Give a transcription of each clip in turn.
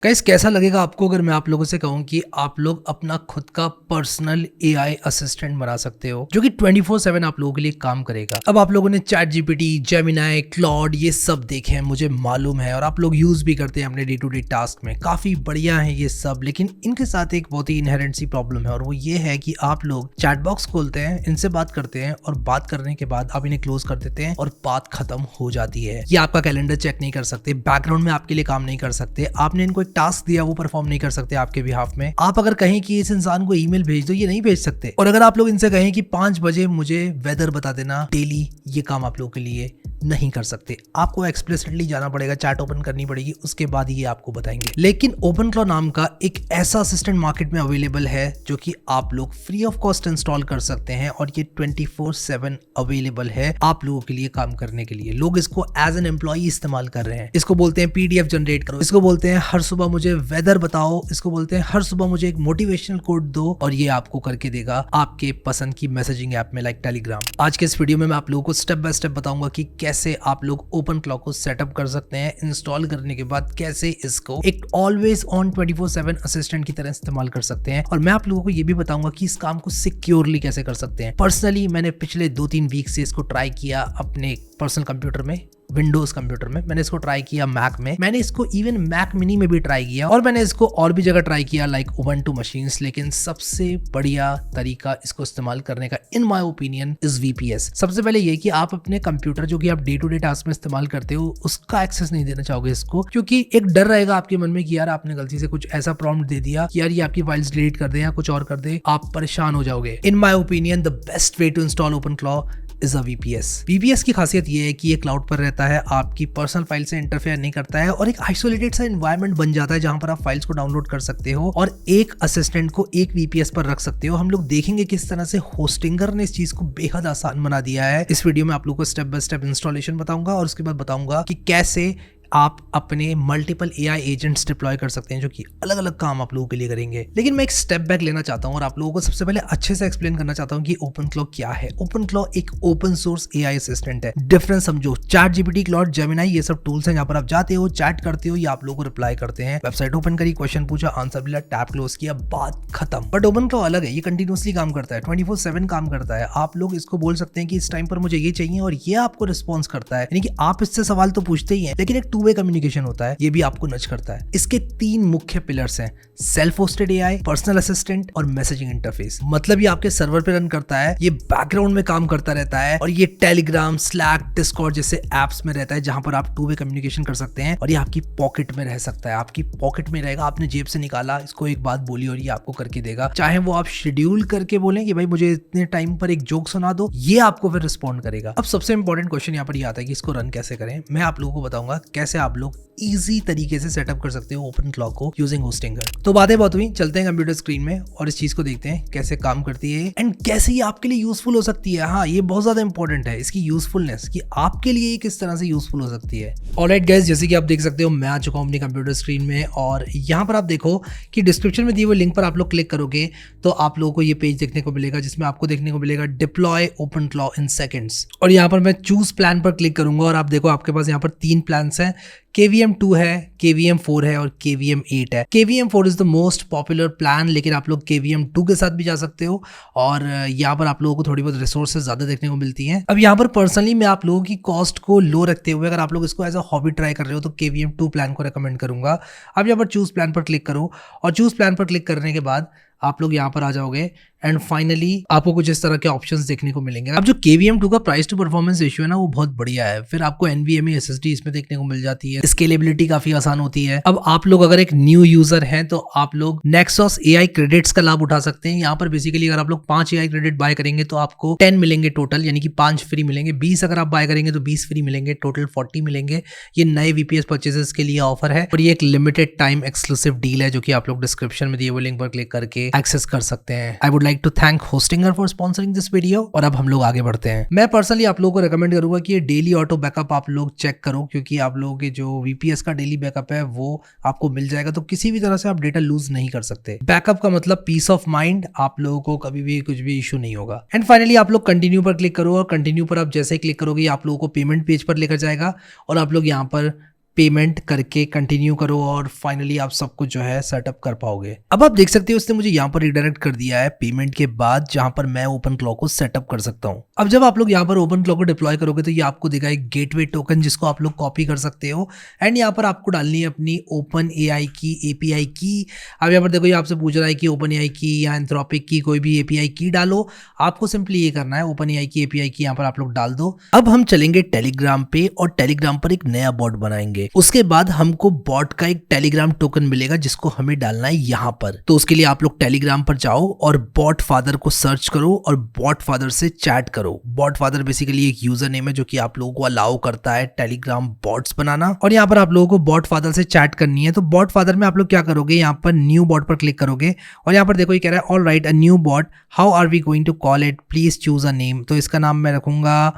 Guys कैसा लगेगा आपको अगर मैं आप लोगों से कहूं कि आप लोग अपना खुद का पर्सनल एआई असिस्टेंट बना सकते हो जो कि 24/7 आप लोगों के लिए काम करेगा। अब आप लोगों ने चैट जीपीटी, जेमिनाई, क्लॉड ये सब देखे हैं, मुझे मालूम है, और आप लोग यूज भी करते हैं अपने डे टू डे टास्क में। काफी बढ़िया है ये सब, लेकिन इनके साथ एक बहुत ही इनहेरेंट सी प्रॉब्लम है, और वो ये है कि आप लोग चैट बॉक्स खोलते हैं, इनसे बात करते हैं, और बात करने के बाद आप इन्हें क्लोज कर देते हैं और बात खत्म हो जाती है। ये आपका कैलेंडर चेक नहीं कर सकते, बैकग्राउंड में आपके लिए काम नहीं कर सकते, आपने इनको टास्क दिया वो परफॉर्म नहीं कर सकते आपके बिहाफ में। आप अगर कहें कि इस इंसान को ईमेल भेज दो, ये नहीं भेज सकते। और अगर आप लोग इनसे कहें कि 5 बजे मुझे वेदर बता देना डेली, ये काम आप लोगों के लिए नहीं कर सकते। आपको एक्सप्लिसिटली जाना पड़ेगा, चैट ओपन करनी पड़ेगी, उसके बाद ये आपको बताएंगे। लेकिन ओपनक्लॉ नाम का एक ऐसा असिस्टेंट मार्केट में अवेलेबल है जो कि आप लोग फ्री ऑफ कॉस्ट इंस्टॉल कर सकते हैं, और ये 24/7 अवेलेबल है आप लोगों के लिए काम करने के लिए। लोग इसको एज एन एम्प्लॉई इस्तेमाल कर रहे हैं। इसको बोलते हैं पीडीएफ जनरेट करो, इसको बोलते हैं हर सुबह मुझे वेदर बताओ, इसको बोलते हैं हर सुबह मुझे एक मोटिवेशनल कोड दो, और ये आपको करके देगा आपके पसंद की मैसेजिंग ऐप में, लाइक टेलीग्राम। आज के इस वीडियो में मैं आप लोगों को स्टेप बाय स्टेप बताऊंगा कि कैसे आप लोग ओपनक्लॉ को सेटअप कर सकते हैं। इंस्टॉल करने के बाद कैसे इसको एक ऑलवेज ऑन 24/7 असिस्टेंट की तरह इस्तेमाल कर सकते हैं, और मैं आप लोगों को ये भी बताऊंगा कि इस काम को सिक्योरली कैसे कर सकते हैं। पर्सनली मैंने पिछले 2-3 वीक से इसको ट्राई किया अपने पर्सनल कंप्यूटर में, विंडोज कंप्यूटर में। मैंने इसको ट्राई किया मैक में, मैंने इसको इवन मैक मिनी में भी ट्राई किया, और मैंने इसको और भी जगह ट्राई किया लाइक उबंटू मशीन्स। लेकिन सबसे बढ़िया तरीका इसको इस्तेमाल करने का इन माय ओपिनियन इज वीपीएस। सबसे पहले ये कि आप अपने कंप्यूटर जो कि आप डे टू डे टास्क में इस्तेमाल करते हो उसका एक्सेस नहीं देना चाहोगे इसको, क्योंकि एक डर रहेगा आपके मन में कि यार आपने गलती से कुछ ऐसा प्रॉम्प्ट दे दिया कि यार ये आपकी फाइल्स डिलीट कर दे या कुछ और कर दे, आप परेशान हो जाओगे। In my opinion the best way to install OpenClaw is a VPS। VPS की खासियत ये है कि ये क्लाउड पर रहता है, आपकी पर्सनल फाइल से इंटरफेयर नहीं करता है, और एक आइसोलेटेड सा एनवायरनमेंट बन जाता है जहां पर आप फाइल्स को डाउनलोड कर सकते हो और एक असिस्टेंट को एक VPS पर रख सकते हो। हम लोग देखेंगे किस तरह से होस्टिंगर ने इस चीज को बेहद आसान बना दिया है। इस वीडियो में आप लोगों को स्टेप बाय स्टेप इंस्टॉलेशन बताऊंगा, और उसके बाद बताऊंगा कि कैसे आप अपने मल्टीपल एआई एजेंट्स डिप्लॉय कर सकते हैं जो कि अलग अलग काम आप लोगों के लिए करेंगे। लेकिन मैं एक स्टेप बैक लेना चाहता हूं और आप लोगों को सबसे पहले अच्छे से एक्सप्लेन करना चाहता हूं कि ओपनक्लॉ क्या है। ओपनक्लॉ एक ओपन सोर्स एआई असिस्टेंट है। डिफरेंस समझो, चैट जीपीटी, क्लॉड, जेमिनाई ये सब टूल्स हैं जहां पर आप जाते हो, चैट करते हो, या आप लोगों को रिप्लाई करते हैं। वेबसाइट ओपन करी, क्वेश्चन पूछा, आंसर मिला, टैब क्लोज किया, बात खत्म। बट ओपनक्लॉ अलग है, ये कंटिन्यूअसली काम करता है, 24/7 काम करता है। आप लोग इसको बोल सकते हैं कि इस टाइम पर मुझे ये चाहिए, और ये आपको रिस्पॉन्स करता है। यानी कि आप इससे सवाल तो पूछते ही हैं, लेकिन एक 2 वे कम्युनिकेशन होता है, ये भी आपको नच करता है। इसके 3 मुख्य पिलर्स हैं, self hosted AI, personal assistant और मैसेजिंग इंटरफेस। मतलब ये आपके सर्वर पे रन करता है, ये बैकग्राउंड में काम करता रहता है, और ये टेलीग्राम, स्लैक, डिस्कॉर्ड जैसे एप्स में रहता है जहां पर आप 2 वे कम्युनिकेशन कर सकते हैं, और ये आपकी पॉकेट में रह सकता है। आपकी पॉकेट में रहेगा, आपने जेब से निकाला, इसको एक बात बोली और ये आपको करके देगा। चाहे वो आप शेड्यूल करके बोलें कि भाई मुझे इतने टाइम पर एक जोक सुना दो, ये आपको फिर रिस्पॉन्ड करेगा। अब सबसे इंपॉर्टेंट क्वेश्चन यहाँ पर ये आता है कि इसको रन कैसे करें। मैं आप लोगों को बताऊंगा कैसे आप लोग इजी तरीके से सेटअप कर सकते हो ओपनक्लॉ को यूजिंग होस्टिंगर। तो बातें बहुत हुई, चलते हैं कंप्यूटर स्क्रीन में और इस चीज को देखते हैं कैसे काम करती है एंड कैसे ये आपके लिए यूजफुल हो सकती है। हाँ, ये बहुत ज्यादा इंपॉर्टेंट है, इसकी यूजफुलनेस कि आपके लिए किस तरह से यूजफुल हो सकती है। ऑलराइट गाइस, जैसे कि आप देख सकते हो मैं आ चुका हूं अपनी कंप्यूटर स्क्रीन में, और यहाँ पर आप देखो कि डिस्क्रिप्शन में दिए हुए लिंक पर आप लोग क्लिक करोगे तो आप लोगों को ये पेज देखने को मिलेगा जिसमें आपको देखने को मिलेगा डिप्लॉय ओपनक्लॉ इन सेकंड्स। और यहाँ पर मैं चूज प्लान पर क्लिक करूंगा, और आप देखो आपके पास यहाँ पर 3 प्लान्स हैं। KVM 2 है, KVM 4 है और KVM 8 है। KVM 4 is the most popular plan, लेकिन आप लोग KVM 2 के साथ भी जा सकते हो, और यहाँ पर आप लोगों को थोड़ी बहुत रिसोर्सेज ज्यादा देखने को मिलती हैं। अब यहाँ पर पर्सनली मैं आप लोगों की कॉस्ट को लो रखते हुए, अगर आप लोग इसको एज अ हॉबी ट्राई कर रहे हो तो KVM 2 प्लान को रेकमेंड करूंगा। अब यहाँ पर चूज प्लान पर क्लिक करो, और चूज प्लान पर क्लिक करने के बाद आप लोग यहाँ पर आ जाओगे, एंड फाइनली आपको कुछ इस तरह के ऑप्शंस देखने को मिलेंगे। अब जो KVM 2 का प्राइस टू परफॉर्मेंस रेशियो है ना, वो बहुत बढ़िया है। फिर आपको NVMe SSD इसमें देखने को मिल जाती है, स्केलेबिलिटी काफी आसान होती है। अब आप लोग अगर एक न्यू यूजर हैं तो आप लोग Nexus AI क्रेडिट्स का लाभ उठा सकते हैं। यहाँ पर बेसिकली अगर आप लोग 5 AI क्रेडिट बाय करेंगे तो आपको 10 मिलेंगे टोटल, यानी कि 5 फ्री मिलेंगे। 20 अगर आप बाय करेंगे तो 20 फ्री मिलेंगे, टोटल 40 मिलेंगे। ये नए VPS परचेजेस के लिए ऑफर है, और ये एक लिमिटेड टाइम एक्सक्लूसिव डील है जो कि आप लोग डिस्क्रिप्शन में दिए हुए लिंक पर क्लिक करके एक्सेस कर सकते हैं। I would like to thank Hostinger for sponsoring this video, और अब हम लोग आगे बढ़ते हैं। मैं पर्सनली आप लोगों को रेकमेंड करूंगा कि ये डेली ऑटो बैकअप आप लोग चेक करो, क्योंकि आप लोगों के जो VPS का डेली बैकअप है वो आपको मिल जाएगा, तो किसी भी तरह से आप डेटा लूज नहीं कर सकते। बैकअप का मतलब पीस ऑफ माइंड, आप लोगों को कभी भी कुछ भी इशू नहीं होगा। एंड फाइनली आप लोग कंटिन्यू पर क्लिक करो, और कंटिन्यू पर आप जैसे ही क्लिक करोगे आप लोगों को पेमेंट पेज पर लेकर जाएगा, और आप लोग यहाँ पर पेमेंट करके कंटिन्यू करो और फाइनली आप सब कुछ जो है सेटअप कर पाओगे। अब आप देख सकते हो उसने मुझे यहाँ पर रिडायरेक्ट कर दिया है पेमेंट के बाद, जहां पर मैं ओपन क्लॉक को सेटअप कर सकता हूँ। अब जब आप लोग यहाँ पर ओपन क्लॉक को डिप्लॉय करोगे तो ये आपको देगा एक गेटवे टोकन जिसको आप लोग कॉपी कर सकते हो एंड यहाँ पर आपको डालनी है अपनी ओपन एआई की एपीआई की। अब यहाँ पर देखो ये आपसे पूछ रहा है कि ओपन एआई की या एंथ्रोपिक की कोई भी एपीआई की डालो। आपको सिंपली ये करना है, ओपन एआई की एपीआई की यहाँ पर आप लोग डाल दो। अब हम चलेंगे टेलीग्राम पे और टेलीग्राम पर एक नया बॉट बनाएंगे। उसके बाद हमको बॉट का एक टेलीग्राम टोकन मिलेगा जिसको हमें डालना है यहाँ पर। तो उसके लिए आप लोग टेलीग्राम पर जाओ और बॉट फादर को सर्च करो और बॉट फादर से चैट करो। बॉट फादर बेसिकली एक यूजर नेम है जो कि आप लोगों को अलाउ करता है टेलीग्राम बॉट्स बनाना, और यहाँ पर आप लोगों को बॉट फादर से चैट करनी है। तो बॉट फादर में आप लोग क्या करोगे, यहाँ पर न्यू बॉट पर क्लिक करोगे और यहाँ पर देखो ये कह रहा है all right a new bot, how are we going to call it, please choose a name. तो इसका नाम मैं रखूंगा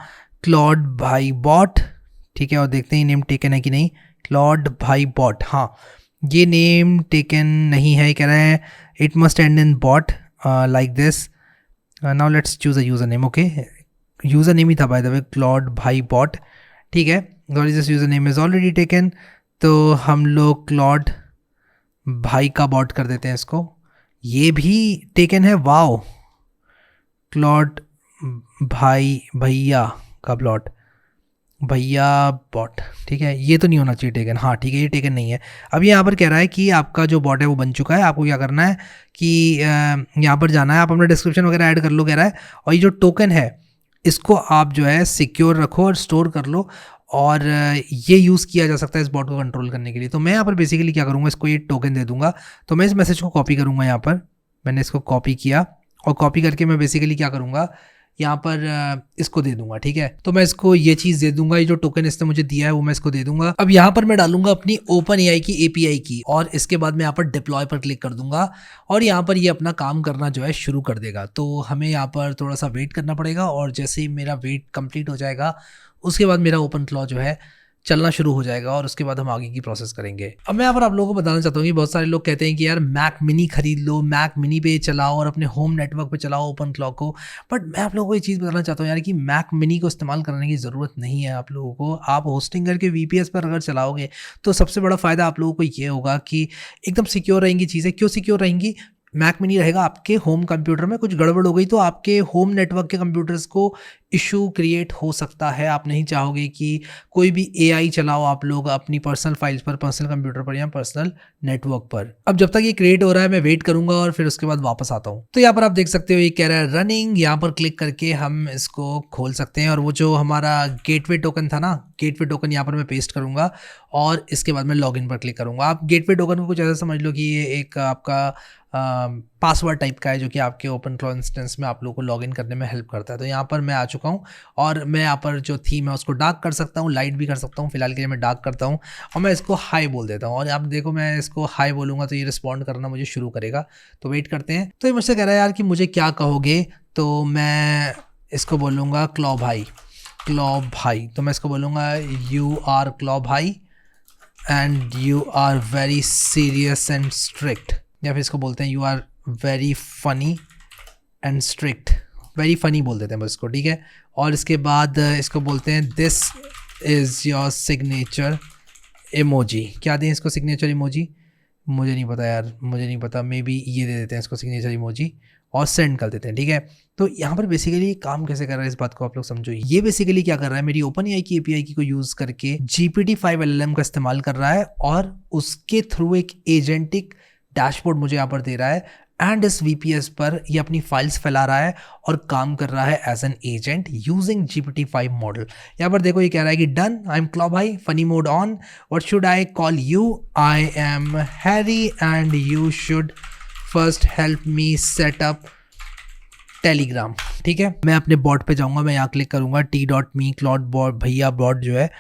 क्लॉड भाई बॉट, ठीक है। और देखते हैं नेम टेकन है कि नहीं। क्लॉड भाई बॉट, हाँ ये नेम टेकन नहीं है, कह रहा है it must end in bot like this. Now let's choose a user name. Okay, user name ही था बाय द वे, क्लॉड भाई बॉट, ठीक है। This user name is already taken, तो हम लोग क्लॉड भाई का बॉट कर देते हैं इसको। ये भी टेकन है, वाओ, क्लॉड भाई भैया का प्लॉट, भैया बॉट, ठीक है। ये तो नहीं होना चाहिए टेकन, हाँ ठीक है ये टेकन नहीं है। अब यहाँ पर कह रहा है कि आपका जो बॉट है वो बन चुका है। आपको क्या करना है कि यहाँ पर जाना है, आप अपना डिस्क्रिप्शन वगैरह ऐड कर लो कह रहा है, और ये जो टोकन है इसको आप जो है सिक्योर रखो और स्टोर कर लो, और ये यूज़ किया जा सकता है इस बॉट को कंट्रोल करने के लिए। तो मैं यहाँ पर बेसिकली क्या करूँगा, इसको ये टोकन दे दूंगा। तो मैं इस मैसेज को कॉपी करूँगा, यहाँ पर मैंने इसको कॉपी किया और कॉपी करके मैं बेसिकली क्या करूँगा, यहाँ पर इसको दे दूंगा, ठीक है। तो मैं इसको ये चीज़ दे दूंगा, ये जो टोकन इसने मुझे दिया है वो मैं इसको दे दूंगा। अब यहाँ पर मैं डालूंगा अपनी ओपन एआई की एपीआई की और इसके बाद मैं यहाँ पर डिप्लॉय पर क्लिक कर दूंगा और यहाँ पर ये अपना काम करना जो है शुरू कर देगा। तो हमें यहाँ पर थोड़ा सा वेट करना पड़ेगा और जैसे ही मेरा वेट कंप्लीट हो जाएगा उसके बाद मेरा ओपन क्लॉ जो है चलना शुरू हो जाएगा और उसके बाद हम आगे की प्रोसेस करेंगे। अब मैं यहाँ पर आप लोगों को बताना चाहता हूँ कि बहुत सारे लोग कहते हैं कि यार मैक मिनी खरीद लो, मैक मिनी पे चलाओ और अपने होम नेटवर्क पे चलाओ ओपन क्लॉक को। बट मैं आप लोगों को ये चीज़ बताना चाहता हूँ यार कि मैक मिनी को इस्तेमाल करने की ज़रूरत नहीं है आप लोगों को। आप होस्टिंग करके वीपीएस पर अगर चलाओगे तो सबसे बड़ा फ़ायदा आप लोगों को ये होगा कि एकदम सिक्योर रहेंगी चीज़ें। क्यों सिक्योर रहेंगी, मैक मिनी रहेगा आपके होम कंप्यूटर में, कुछ गड़बड़ हो गई तो आपके होम नेटवर्क के कंप्यूटर्स को इशू क्रिएट हो सकता है। आप नहीं चाहोगे कि कोई भी एआई चलाओ आप लोग अपनी पर्सनल फाइल्स पर, पर्सनल कंप्यूटर पर या पर्सनल नेटवर्क पर। अब जब तक ये क्रिएट हो रहा है मैं वेट करूंगा और फिर उसके बाद वापस आता हूँ। तो यहाँ पर आप देख सकते हो ये कह रहा है रनिंग, यहाँ पर क्लिक करके हम इसको खोल सकते हैं और वो जो हमारा गेटवे टोकन था ना, गेटवे टोकन यहाँ पर मैं पेस्ट करूंगा और इसके बाद मैं लॉगिन पर क्लिक करूंगा। आप गेटवे टोकन को कुछ ऐसा समझ लो कि ये एक आपका पासवर्ड टाइप का है जो कि आपके ओपन क्लॉ इंस्टेंस में आप लोगों को लॉगिन करने में हेल्प करता है। तो यहाँ पर मैं आ चुका हूँ और मैं यहाँ पर जो थीम है उसको डार्क कर सकता हूँ, लाइट भी कर सकता हूँ। फिलहाल के लिए मैं डार्क करता हूँ और मैं इसको हाई बोल देता हूँ और आप देखो मैं इसको हाई बोलूँगा तो ये रिस्पॉन्ड करना मुझे शुरू करेगा। तो वेट करते हैं। तो ये मुझसे कह रहा है यार कि मुझे क्या कहोगे, तो मैं इसको बोलूँगा क्लॉ भाई, क्लॉ भाई। तो मैं इसको बोलूँगा यू आर क्लॉ भाई and you are very serious and strict, या फिर इसको बोलते हैं you are very funny and strict. Very funny बोल देते हैं बस इसको, ठीक है। और इसके बाद इसको बोलते हैं this is your signature emoji. क्या दें इसको सिग्नेचर इमोजी, मुझे नहीं पता यार, मुझे नहीं पता, मे बी ये दे देते हैं इसको सिग्नेचर इमोजी और सेंड कर देते हैं, ठीक है। तो यहाँ पर बेसिकली काम कैसे कर रहा है इस बात को आप लोग समझो। ये बेसिकली क्या कर रहा है, मेरी ओपन एआई की एपीआई की को यूज़ करके GPT-5 LLM का इस्तेमाल कर रहा है और उसके थ्रू एक एजेंटिक डैशबोर्ड मुझे यहाँ पर दे रहा है एंड इस VPS पर ये अपनी फाइल्स फैला रहा है और काम कर रहा है as an agent using GPT-5 model. यहाँ पर देखो ये कह रहा है कि डन, आई एम क्लॉ भाई, funny mode on, what should I call you, I am Harry and you should first help me set up Telegram, ठीक है। मैं अपने बॉट पे जाऊंगा, मैं यहाँ क्लिक करूंगा t.me क्लॉड बॉट भैया बॉट जो है,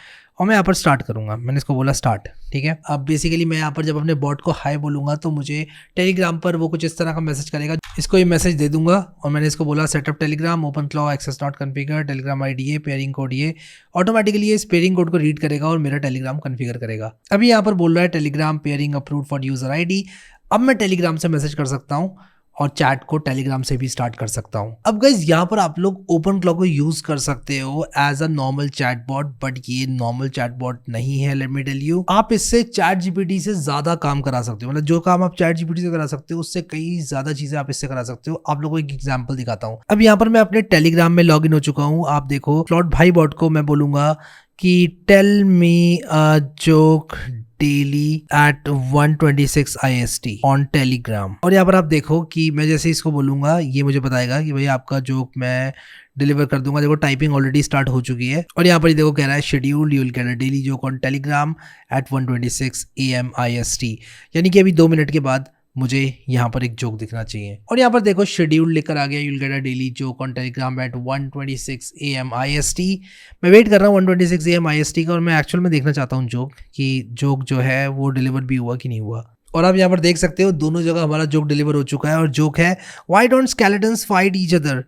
और मैं यहाँ पर स्टार्ट करूंगा। मैंने इसको बोला स्टार्ट, ठीक है। अब बेसिकली मैं यहाँ पर जब अपने बॉट को हाई बोलूंगा तो मुझे टेलीग्राम पर वो कुछ इस तरह का मैसेज करेगा। इसको ये मैसेज दे दूंगा और मैंने इसको बोला setup Telegram, open Claw, access not configure, Telegram ID ये, पेयरिंग कोड ये। ऑटोमेटिकली ये इस पेयरिंग कोड को रीड करेगा और मेरा टेलीग्राम कॉन्फ़िगर करेगा। अभी यहाँ पर बोल रहा है Telegram pairing approved for user ID. अब मैं टेलीग्राम से मैसेज कर सकता हूँ और चैट को टेलीग्राम से भी स्टार्ट कर सकता हूँ। अब गाइज यहाँ पर आप लोग ओपन क्लॉक को यूज कर सकते हो as a normal chatbot, but ये नॉर्मल चैटबॉट नहीं है। लेट मी टेल यू, आप इससे चैट जीपीटी से ज्यादा काम करा सकते हो। मतलब जो काम आप चैट जीपीटी से करा सकते हो उससे कई ज्यादा चीजें आप इससे करा सकते हो। आप लोगों को एक एग्जांपल दिखाता हूँ। अब यहाँ पर मैं अपने टेलीग्राम में लॉग इन हो चुका हूँ। आप देखो, क्लॉड भाई बॉट को मैं बोलूंगा कि tell me a joke daily at 126 IST on Telegram. और यहाँ पर आप देखो कि मैं जैसे इसको बोलूंगा ये मुझे बताएगा कि भाई आपका जोक मैं डिलीवर कर दूंगा। देखो टाइपिंग ऑलरेडी स्टार्ट हो चुकी है और यहाँ पर ही देखो कह रहा है schedule, you will get a daily joke on Telegram at 126 AM IST, यानी कि अभी 2 मिनट के बाद मुझे यहाँ पर एक जोक दिखना चाहिए। और यहाँ पर देखो शेड्यूल लेकर आ गया, you will get a daily joke on Telegram at 126 AM IST। मैं वेट कर रहा हूँ 126 AM IST का और मैं एक्चुअल में देखना चाहता हूँ जोक कि जोक जो है वो डिलीवर भी हुआ कि नहीं हुआ। और आप यहाँ पर देख सकते हो दोनों जगह हमारा जोक डिलीवर हो चुका है और जोक है why don't skeletons fight each other,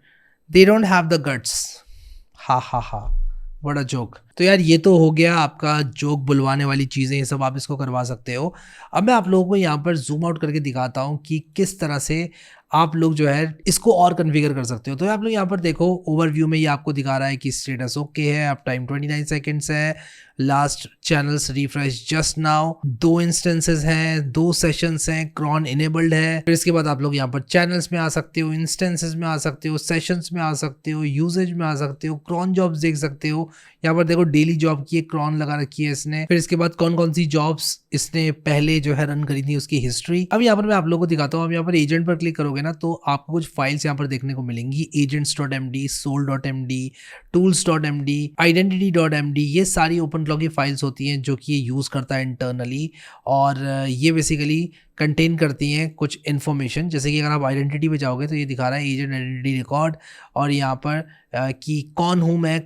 they don't have the guts. हा हा हा, बड़ा जोक। तो यार ये तो हो गया आपका जोक बुलवाने वाली चीज़ें, ये सब आप इसको करवा सकते हो। अब मैं आप लोगों को यहाँ पर जूम आउट करके दिखाता हूँ कि किस तरह से आप लोग जो है इसको और कन्फिगर कर सकते हो। तो आप लोग यहाँ पर देखो ओवरव्यू में ये आपको दिखा रहा है कि स्टेटस ओके है, अब टाइम 29 सेकेंड्स है, last channels refresh just now, 2 instances हैं, 2 सेशंस हैं, क्रॉन इनेबल्ड है। फिर इसके बाद आप लोग यहाँ पर चैनल्स में आ सकते हो, इंस्टेंसेस में आ सकते हो, सेशंस में आ सकते हो, यूजेज में आ सकते हो, क्रॉन जॉब्स देख सकते हो। यहाँ पर देखो डेली जॉब की एक क्रॉन लगा रखी है इसने। फिर इसके बाद कौन कौन सी जॉब्स इसने पहले जो है रन करी थी उसकी हिस्ट्री। अब यहाँ पर मैं आप लोगों को दिखाता हूँ। अब यहाँ पर एजेंट पर क्लिक करोगे ना तो आपको कुछ फाइल्स यहाँ पर देखने को मिलेंगी, agents.md, soul.md, tools.md, identity.md। ये सारी ओपन क्लॉक की फाइल्स होती हैं जो कि ये यूज़ करता है इंटरनली और ये बेसिकली कंटेन करती हैं कुछ इन्फॉर्मेशन। जैसे कि अगर आप आइडेंटिटी पे जाओगे तो ये दिखा रहा है एजेंट आइडेंटिटी रिकॉर्ड और यहाँ पर कि कौन हूँ मैं,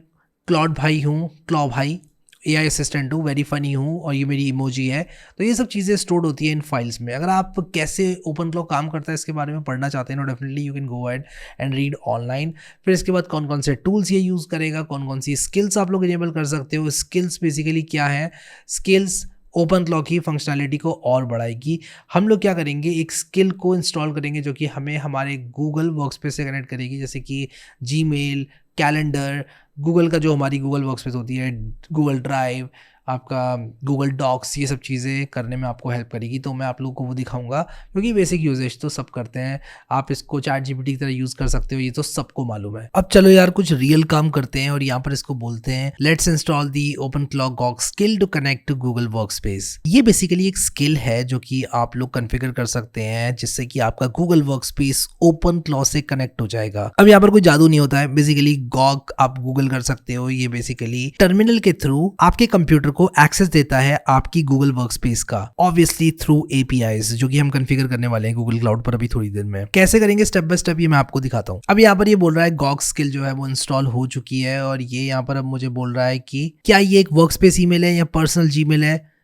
क्लॉड भाई हूँ, क्लॉ भाई AI असिस्टेंट हूँ, वेरी फनी हूँ और ये मेरी इमोजी है। तो ये सब चीज़ें स्टोर्ड होती है इन फाइल्स में। अगर आप कैसे ओपन क्लॉक काम करता है इसके बारे में पढ़ना चाहते हैं, definitely you can go ahead and read online. फिर इसके बाद कौन कौन से टूल्स ये यूज़ करेगा, कौन कौन सी स्किल्स आप लोग इनेबल कर सकते हो। स्किल्स बेसिकली क्या है, स्किल्स ओपन क्लॉक की फंक्शनैलिटी को और बढ़ाएगी। हम लोग क्या करेंगे, एक स्किल को इंस्टॉल करेंगे जो कि हमें हमारे गूगल वर्कस्पेस से कनेक्ट करेगी, जैसे कि जीमेल, कैलेंडर, गूगल का जो हमारी गूगल वर्कस्पेस होती है, गूगल ड्राइव, आपका गूगल डॉक्स, ये सब चीज़ें करने में आपको हेल्प करेगी। तो मैं आप लोगों को वो दिखाऊंगा क्योंकि बेसिक यूजेज तो सब करते हैं। आप इसको चैट जीपीटी की तरह यूज़ कर सकते हो, ये तो सबको मालूम है। अब चलो यार कुछ रियल काम करते हैं और यहाँ पर इसको बोलते हैं let's install the open clock gog skill to connect to Google Workspace. ये बेसिकली एक स्किल है जो कि आप लोग कन्फिगर कर सकते हैं जिससे कि आपका गूगल वर्कस्पेस ओपन क्लॉक से कनेक्ट हो जाएगा। अब यहाँ पर कोई जादू नहीं होता है, बेसिकली गॉग आप गूगल कर सकते हो। ये बेसिकली टर्मिनल के थ्रू आपके कंप्यूटर को एक्सेस देता है आपकी गूगल वर्कस्पेस का, ऑब्वियसली थ्रू APIs जो कि हम कॉन्फ़िगर करने वाले हैं गूगल क्लाउड पर अभी थोड़ी देर में। कैसे करेंगे स्टेप बाय स्टेप ये मैं आपको दिखाता हूँ। अब यहाँ पर ये बोल रहा है गॉग स्किल जो है वो इंस्टॉल हो चुकी है और ये यहाँ पर अब मुझे बोल रहा है कि क्या ये एक वर्कस्पेस ईमेल है या पर्सनल जीमेल है।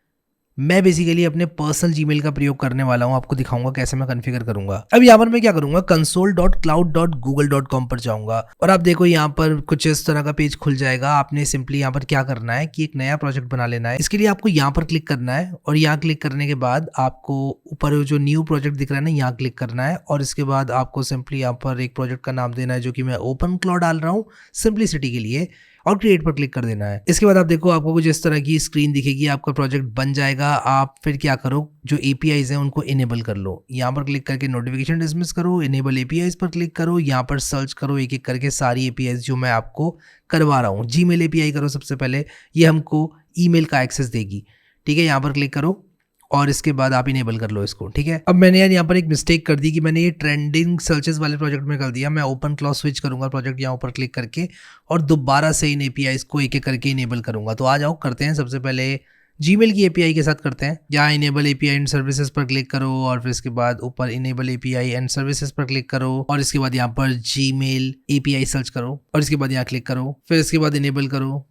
मैं बेसिकली अपने पर्सनल जीमेल का प्रयोग करने वाला हूं, आपको दिखाऊंगा कैसे मैं कॉन्फ़िगर करूंगा। अब यहाँ पर मैं क्या करूंगा, console.cloud.google.com पर जाऊंगा और आप देखो यहाँ पर कुछ इस तरह का पेज खुल जाएगा। आपने सिंपली यहाँ पर क्या करना है कि एक नया प्रोजेक्ट बना लेना है। इसके लिए आपको यहाँ पर क्लिक करना है और यहाँ क्लिक करने के बाद आपको ऊपर जो न्यू प्रोजेक्ट दिख रहा है ना, यहाँ क्लिक करना है और इसके बाद आपको सिंपली यहाँ पर एक प्रोजेक्ट का नाम देना है जो कि मैं ओपन क्लॉड डाल रहा हूँ सिंपलिसिटी के लिए और क्रिएट पर क्लिक कर देना है। इसके बाद आप देखो आपको कुछ इस तरह की स्क्रीन दिखेगी, आपका प्रोजेक्ट बन जाएगा। आप फिर क्या करो, जो APIs हैं उनको इनेबल कर लो। यहाँ पर क्लिक करके नोटिफिकेशन डिसमिस करो, इनेबल APIs पर क्लिक करो, यहाँ पर सर्च करो एक एक करके सारी APIs जो मैं आपको करवा रहा हूँ। Gmail API करो सबसे पहले, ये हमको ईमेल का एक्सेस देगी। ठीक है, यहाँ पर क्लिक करो और इसके बाद आप इनेबल कर लो इसको। ठीक है, अब मैंने यार यहाँ पर एक मिस्टेक कर दी कि मैंने ये ट्रेंडिंग सर्चेस वाले प्रोजेक्ट में कर दिया। मैं ओपन क्लॉक स्विच करूंगा प्रोजेक्ट, यहाँ ऊपर क्लिक करके और दोबारा से इन APIs को एक एक करके इनेबल करूंगा। तो आ जाओ करते हैं। सबसे पहले Gmail की API के साथ करते हैं। यहाँ इनेबल API एंड सर्विसेज पर क्लिक करो और फिर इसके बाद ऊपर इनेबल API एंड सर्विसेज पर क्लिक करो और इसके बाद यहाँ पर Gmail API सर्च करो और इसके बाद यहाँ क्लिक करो, फिर इसके बाद इनेबल करो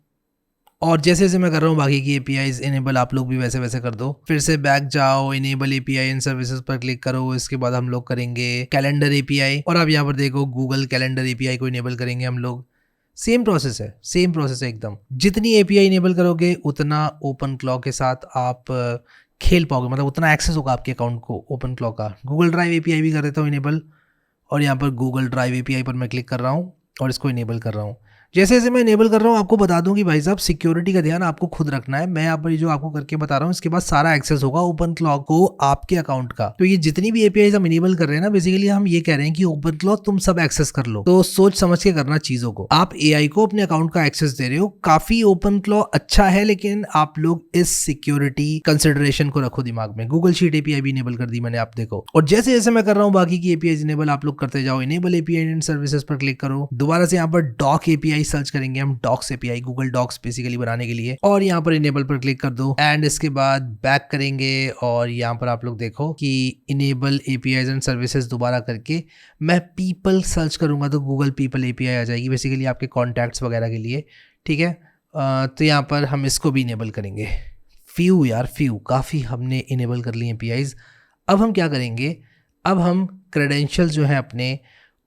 और जैसे जैसे मैं कर रहा हूँ बाकी की APIs इनेबल आप लोग भी वैसे वैसे कर दो। फिर से बैक जाओ, इनेबल API एंड सर्विसेज पर क्लिक करो। इसके बाद हम लोग करेंगे कैलेंडर API और आप यहाँ पर देखो गूगल कैलेंडर API को इनेबल करेंगे हम लोग। सेम प्रोसेस है, सेम प्रोसेस है एकदम। जितनी API इनेबल करोगे उतना ओपन क्लॉक के साथ आप खेल पाओगे, मतलब उतना एक्सेस होगा आपके अकाउंट को ओपन क्लॉक का। गूगल ड्राइव API भी कर देता हूँ इनेबल और यहाँ पर गूगल ड्राइव एपीआई पर मैं क्लिक कर रहा हूँ और इसको इनेबल कर रहा हूँ। जैसे जैसे मैं इनेबल कर रहा हूँ आपको बता दूं कि भाई साहब सिक्योरिटी का ध्यान आपको खुद रखना है। मैं यहाँ पर जो आपको करके बता रहा हूँ इसके बाद सारा एक्सेस होगा ओपनक्लॉ को आपके अकाउंट का। तो ये जितनी भी एपीआई हम इनेबल कर रहे हैं ना, बेसिकली हम ये कह रहे हैं कि ओपनक्लॉ तुम सब एक्सेस कर लो। तो सोच समझ के करना चीजों को। आप एआई को अपने अकाउंट का एक्सेस दे रहे हो, काफी ओपनक्लॉ अच्छा है, लेकिन आप लोग इस सिक्योरिटी कंसिडरेशन को रखो दिमाग में। गूगल शीट एपीआई भी इनेबल कर दी मैंने, आप देखो। और जैसे जैसे मैं कर रहा हूँ बाकी की एपीआई इनेबल आप लोग करते जाओ। इनेबल एपीआई एंड सर्विसेज पर क्लिक करो। दोबारा से यहाँ पर डॉक एपीआई सर्च करेंगे हम, docs API, Google Docs basically बनाने के लिए। और यहाँ पर इनेबल पर क्लिक कर दो एंड इसके बाद बैक करेंगे और यहाँ पर आप लोग देखो कि इनेबल एपीआईज एंड सर्विसेज दोबारा करके मैं पीपल सर्च करूंगा तो गूगल पीपल एपीआई आ जाएगी, बेसिकली आपके कॉन्टैक्ट्स वगैरह के लिए। ठीक है, तो यहाँ पर हम इसको भी इनेबल करेंगे। फ्यू काफ़ी हमने इनेबल कर लिए एपीआईज। अब हम क्या करेंगे, अब हम क्रेडेंशियल जो है अपने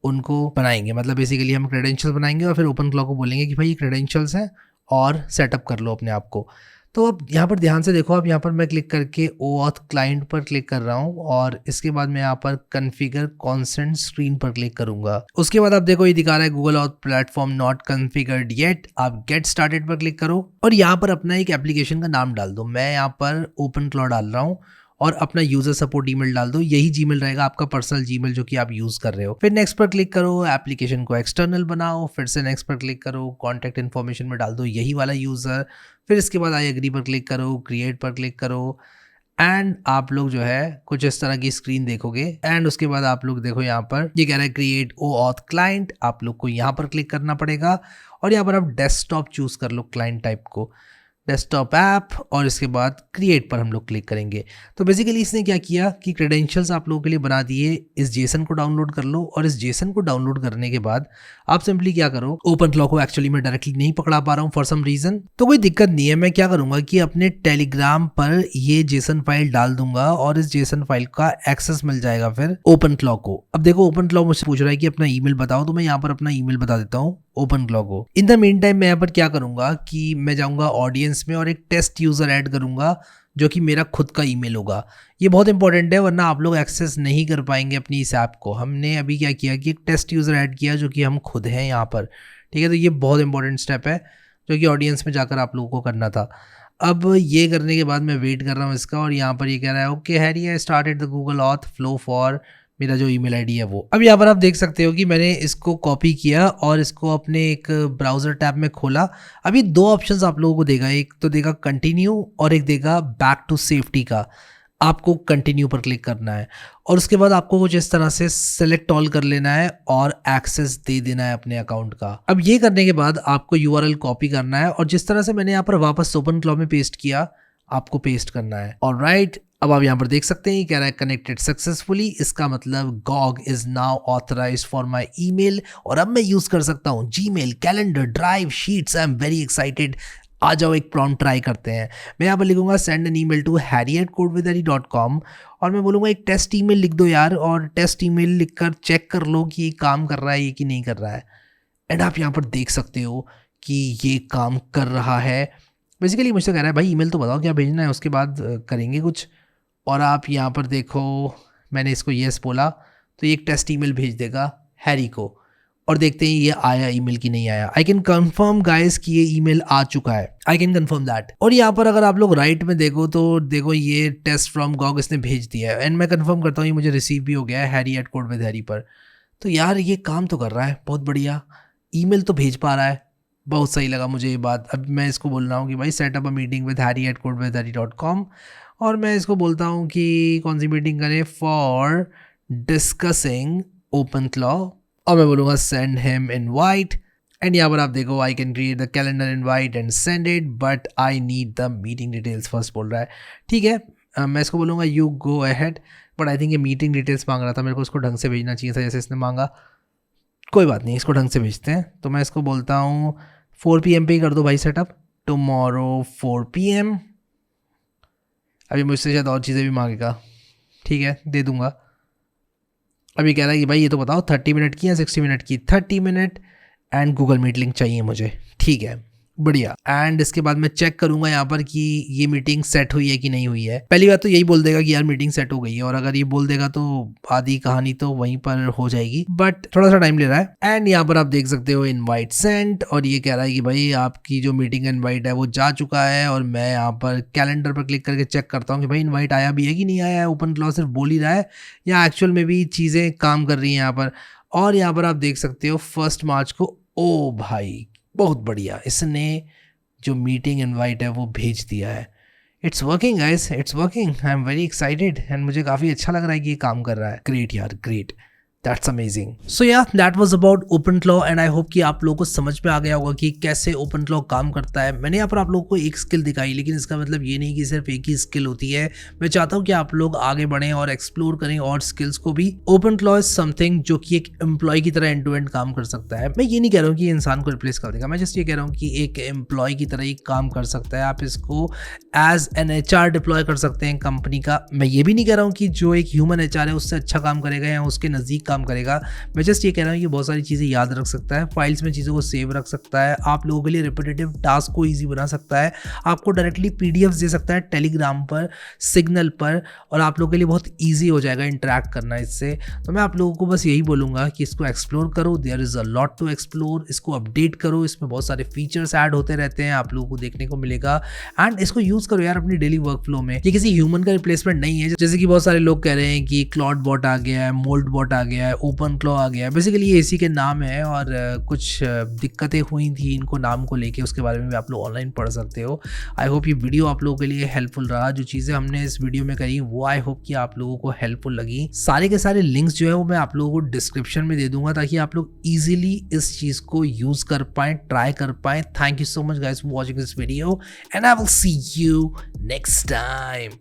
उनको बनाएंगे। मतलब बेसिकली हम क्रेडेंशियल्स बनाएंगे और फिर ओपनक्लॉ को बोलेंगे कि भाई ये क्रेडेंशियल्स हैं और सेटअप कर लो अपने आप को। तो अब यहाँ पर ध्यान से देखो, अब यहाँ पर मैं क्लिक करके OAuth क्लाइंट पर क्लिक कर रहा हूँ और इसके बाद मैं यहाँ पर कॉन्फ़िगर कॉन्सेंट स्क्रीन पर क्लिक करूंगा। उसके बाद आप देखो ये दिखा रहा है Google auth platform not configured yet. आप गेट स्टार्टेड पर क्लिक करो और यहाँ पर अपना एक एप्लीकेशन का नाम डाल दो। मैं यहाँ पर ओपनक्लॉ डाल रहा हूँ और अपना यूजर सपोर्ट ईमेल डाल दो। यही जीमेल रहेगा आपका पर्सनल जीमेल जो कि आप यूज कर रहे हो। फिर नेक्स्ट पर क्लिक करो, एप्लीकेशन को एक्सटर्नल बनाओ। फिर से नेक्स्ट पर क्लिक करो, कॉन्टैक्ट इन्फॉर्मेशन में डाल दो यही वाला यूजर। फिर इसके बाद आई एग्री पर क्लिक करो, क्रिएट पर क्लिक करो एंड आप लोग जो है कुछ इस तरह की स्क्रीन देखोगे। एंड उसके बाद आप लोग देखो यहाँ पर ये कह रहा है क्रिएट OAuth क्लाइंट। आप लोग को यहाँ पर क्लिक करना पड़ेगा और यहाँ पर आप डेस्कटॉप चूज कर लो क्लाइंट टाइप को, डेस्कटॉप ऐप, और इसके बाद क्रिएट पर हम लोग क्लिक करेंगे। तो बेसिकली इसने क्या किया कि क्रेडेंशियल्स आप लोगों के लिए बना दिए। इस जेसन को डाउनलोड कर लो और इस जेसन को डाउनलोड करने के बाद आप सिंपली क्या करो, ओपनक्लॉ को एक्चुअली मैं डायरेक्टली नहीं पकड़ा पा रहा हूँ फॉर सम रीजन, तो कोई दिक्कत नहीं है। मैं क्या करूंगा कि अपने टेलीग्राम पर ये जेसन फाइल डाल दूंगा और इस जेसन फाइल का एक्सेस मिल जाएगा फिर ओपनक्लॉ को। अब देखो ओपनक्लॉ मुझसे पूछ रहा है कि अपना ईमेल बताओ, तो मैं यहाँ पर अपना ईमेल बता देता हूँ ओपनक्लॉ को। इन द मीन टाइम मैं यहाँ पर क्या करूंगा कि मैं जाऊंगा ऑडियंस में और एक टेस्ट यूजर ऐड करूंगा जो कि मेरा खुद का ईमेल होगा। ये बहुत इंपॉर्टेंट है वरना आप लोग एक्सेस नहीं कर पाएंगे अपनी इस ऐप को। हमने अभी क्या किया कि एक टेस्ट यूजर ऐड किया जो कि हम खुद हैं यहाँ पर। ठीक है, तो ये बहुत इंपॉर्टेंट स्टेप है जो कि ऑडियंस में जाकर आप लोगों को करना था। अब ये करने के बाद मैं वेट कर रहा हूँ इसका और यहाँ पर ये कह रहा है okay Harry I started the Google auth flow for मेरा जो ईमेल आईडी है वो। अब यहाँ पर आप देख सकते हो कि मैंने इसको कॉपी किया और इसको अपने एक ब्राउजर टैब में खोला। अभी दो ऑप्शंस आप लोगों को देगा, एक तो देगा कंटिन्यू और एक देगा बैक टू सेफ्टी का। आपको कंटिन्यू पर क्लिक करना है और उसके बाद आपको कुछ इस तरह से सेलेक्ट ऑल कर लेना है और एक्सेस दे देना है अपने अकाउंट का। अब ये करने के बाद आपको URL कॉपी करना है और जिस तरह से मैंने यहाँ पर वापस ओपनक्लॉ में पेस्ट किया आपको पेस्ट करना है। ऑलराइट, अब आप यहाँ पर देख सकते हैं कह रहा है कनेक्टेड सक्सेसफुली। इसका मतलब GOG is now authorized for my email और अब मैं यूज कर सकता हूँ Gmail, calendar, drive, sheets. I am very excited. आ जाओ एक प्रॉम्प्ट ट्राई करते हैं। मैं यहाँ पर लिखूंगा send an email to harry@codewithharry.com और मैं बोलूँगा एक टेस्ट ईमेल लिख दो यार, और टेस्ट ईमेल लिखकर चेक कर लो कि ये काम कर रहा है ये कि नहीं कर रहा है। एंड आप यहाँ पर देख सकते हो कि ये काम कर रहा है। बेसिकली मुझसे कह रहा है भाई ईमेल तो बताओ क्या भेजना है, उसके बाद करेंगे कुछ। और आप यहाँ पर देखो मैंने इसको येस बोला तो ये एक टेस्ट ईमेल भेज देगा हैरी को और देखते हैं ये आया ईमेल की नहीं आया। आई कैन कंफर्म गाइस कि ये ईमेल आ चुका है, आई कैन कंफर्म दैट। और यहाँ पर अगर आप लोग राइट में देखो तो देखो ये टेस्ट फ्रॉम GOG इसने भेज दिया है एंड मैं कंफर्म करता हूँ ये मुझे रिसीव भी हो गया है harry@codewithharry पर। तो यार ये काम तो कर रहा है बहुत बढ़िया, ईमेल तो भेज पा रहा है, बहुत सही लगा मुझे ये बात। अब मैं इसको बोल रहा हूँ कि भाई setup a meeting with harry@codewithharry.com और मैं इसको बोलता हूँ कि कौन सी मीटिंग करें, फॉर डिस्कसिंग ओपनक्लॉ, और मैं बोलूँगा सेंड हिम इनवाइट। एंड यहाँ पर आप देखो I can create the calendar invite and send it but I need the meeting details first बोल रहा है। ठीक है, मैं इसको बोलूँगा you go ahead, but I think ये मीटिंग डिटेल्स मांग रहा था, मेरे को उसको ढंग से भेजना चाहिए था जैसे इसने मांगा। कोई बात नहीं, इसको ढंग से भेजते हैं। तो मैं इसको बोलता हूँ 4 PM पे ही कर दो भाई सेटअप, टुमारो 4 PM। अभी मुझसे शायद और चीज़ें भी मांगेगा, ठीक है दे दूंगा। अभी कह रहा है कि भाई ये तो बताओ 30 मिनट की या 60 मिनट की, 30 minute and Google Meet link चाहिए मुझे। ठीक है, बढ़िया। एंड इसके बाद मैं चेक करूंगा यहाँ पर कि ये मीटिंग सेट हुई है कि नहीं हुई है। पहली बात तो यही बोल देगा कि यार मीटिंग सेट हो गई है, और अगर ये बोल देगा तो आधी कहानी तो वहीं पर हो जाएगी, बट थोड़ा सा टाइम ले रहा है। एंड यहाँ पर आप देख सकते हो इनवाइट सेंट, और ये कह रहा है कि भाई आपकी जो मीटिंग इनवाइट है वो जा चुका है। और मैं यहाँ पर कैलेंडर पर क्लिक करके चेक करता हूँ कि भाई इनवाइट आया भी है कि नहीं आया है, ओपन क्लॉज सिर्फ बोल ही रहा है या एक्चुअल में भी चीज़ें काम कर रही हैं यहाँ पर। और यहाँ पर आप देख सकते हो 1 मार्च को, ओ भाई बहुत बढ़िया, इसने जो मीटिंग इनवाइट है वो भेज दिया है। It's working guys, it's working. I am very excited and मुझे काफ़ी अच्छा लग रहा है कि ये काम कर रहा है। ग्रेट यार, great, that's amazing. So yeah that was about OpenClaw and I hope कि आप लोगों को समझ में आ गया होगा कि कैसे ओपनक्लॉ काम करता है। मैंने यहाँ पर आप लोगों को एक स्किल दिखाई, लेकिन इसका मतलब ये नहीं कि सिर्फ एक ही स्किल होती है। मैं चाहता हूँ कि आप लोग आगे बढ़ें और एक्सप्लोर करें और स्किल्स को भी। ओपनक्लॉ इज समथिंग जो कि एक एम्प्लॉय की तरह एंड टू एंड काम कर सकता है। मैं ये नहीं कह रहा हूँ कि इंसान को रिप्लेस कर देगा, मैं जस्ट ये कह रहा हूँ कि एक एम्प्लॉय की तरह ही काम कर सकता है। आप इसको एज एन HR डिप्लॉय कर सकते हैं कंपनी का। मैं ये भी नहीं कह रहा हूँ कि जो एक ह्यूमन HR है उससे अच्छा काम करेगा या उसके नज़दीक काम करेगा। मैं जस्ट ये कह रहा हूँ कि बहुत सारी चीज़ें याद रख सकता है, फाइल्स में चीज़ों को सेव रख सकता है, आप लोगों के लिए रिपीटेटिव टास्क को ईजी बना सकता है, आपको डायरेक्टली PDFs दे सकता है टेलीग्राम पर, सिग्नल पर, और आप लोगों के लिए बहुत ईजी हो जाएगा इंटरेक्ट करना इससे। तो मैं आप लोगों को बस यही बोलूँगा कि इसको एक्सप्लोर करो, there is a lot to explore. इसको अपडेट करो, इसमें बहुत सारे फीचर्स ऐड होते रहते हैं, आप लोगों को देखने को मिलेगा। एंड इसको यूज़ करो यार अपनी डेली वर्क फ्लो में। ये किसी ह्यूमन का रिप्लेसमेंट नहीं है, जैसे कि बहुत सारे लोग कह रहे हैं कि क्लॉड बॉट आ गया है, मोल्ड बॉट आ गया है, ओपनक्लॉ आ गया है। बेसिकली ये इसी के नाम है, और कुछ दिक्कतें हुई थी इनको नाम को लेके, उसके बारे में भी आप लोग ऑनलाइन पढ़ सकते हो। आई होप ये वीडियो आप लोगों के लिए हेल्पफुल रहा। जो चीज़ें हमने इस वीडियो में करी वो आई होप कि आप लोगों को हेल्पफुल लगी। सारे के सारे लिंक्स जो है वो मैं आप लोगों को डिस्क्रिप्शन में दे दूंगा, ताकि आप लोग ईजिली इस चीज़ को यूज़ कर पाएँ, ट्राई कर पाएँ। Thank you so much guys for watching this video and I will see you next time.